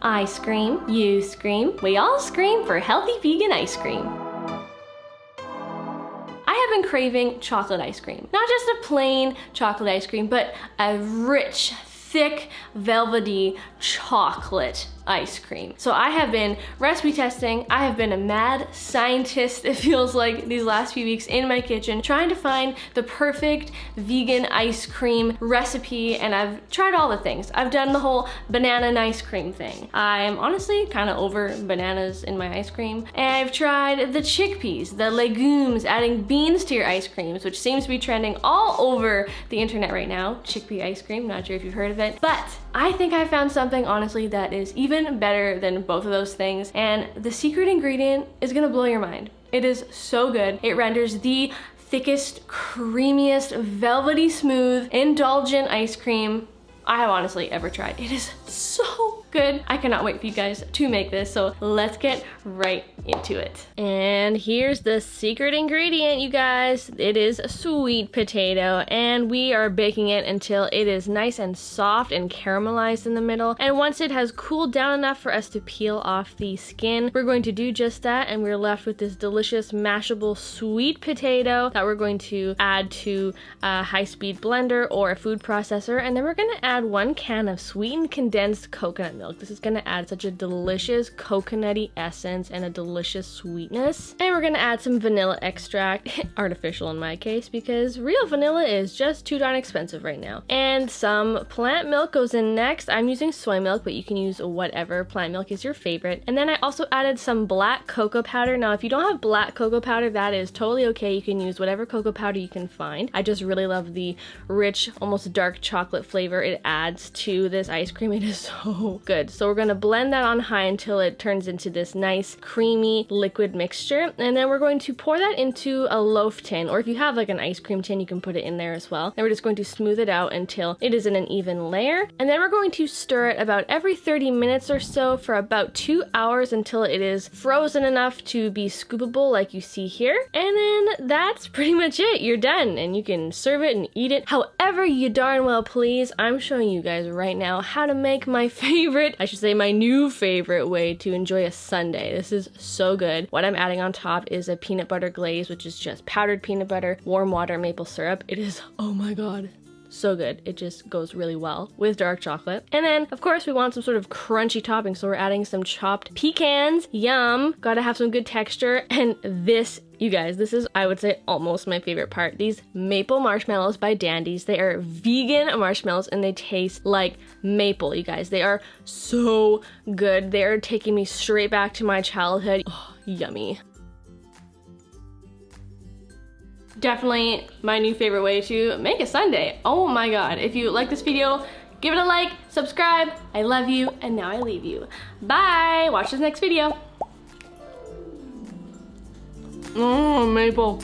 I scream, you scream, we all scream for healthy vegan ice cream. I have been craving chocolate ice cream. Not just a plain chocolate ice cream, but a rich, thick, velvety chocolate ice cream. So I have been recipe testing. I have been a mad scientist, it feels like, these last few weeks in my kitchen, trying to find the perfect vegan ice cream recipe, and I've tried all the things. I've done the whole banana and ice cream thing. I'm honestly kind of over bananas in my ice cream. And I've tried the chickpeas, the legumes, adding beans to your ice creams, which seems to be trending all over the internet right now. Chickpea ice cream, not sure if you've heard of it. But I think I found something, honestly, that is even better than both of those things, and the secret ingredient is gonna blow your mind. It is so good. It renders the thickest, creamiest, velvety smooth, indulgent ice cream I have honestly ever tried. It is so good. I cannot wait for you guys to make this, so let's get right into it. And here's the secret ingredient, you guys. It is sweet potato, and we are baking it until it is nice and soft and caramelized in the middle. And once it has cooled down enough for us to peel off the skin, we're going to do just that, and we're left with this delicious mashable sweet potato that we're going to add to a high-speed blender or a food processor. And then we're gonna add 1 can of sweetened condensed coconut milk. This is gonna add such a delicious coconutty essence and a delicious sweetness. And we're gonna add some vanilla extract, artificial in my case, because real vanilla is just too darn expensive right now. And some plant milk goes in next. I'm using soy milk, but you can use whatever plant milk is your favorite. And then I also added some black cocoa powder. Now, if you don't have black cocoa powder, that is totally okay. You can use whatever cocoa powder you can find. I just really love the rich, almost dark chocolate flavor it adds to this ice cream. It is so good. So we're gonna blend that on high until it turns into this nice creamy liquid mixture, and then we're going to pour that into a loaf tin, or if you have like an ice cream tin, you can put it in there as well. And we're just going to smooth it out until it is in an even layer, and then we're going to stir it about every 30 minutes or so for about 2 hours until it is frozen enough to be scoopable like you see here. And then that's pretty much it. You're done, and you can serve it and eat it however you darn well please. I'm showing you guys right now how to make my favorite, I should say my new favorite way to enjoy a sundae. This is so good. What I'm adding on top is a peanut butter glaze, which is just powdered peanut butter, warm water, maple syrup. It is, oh my god, so good. It just goes really well with dark chocolate. And then, of course, we want some sort of crunchy topping, so we're adding some chopped pecans. Yum! Gotta have some good texture. And this, you guys, this is, I would say, almost my favorite part. These maple marshmallows by Dandies. They are vegan marshmallows, and they taste like maple, you guys. They are so good. They are taking me straight back to my childhood. Oh, yummy. Definitely my new favorite way to make a sundae. Oh my god. If you like this video, give it a like, subscribe. I love you, and now I leave you. Bye! Watch this next video. Oh, maple.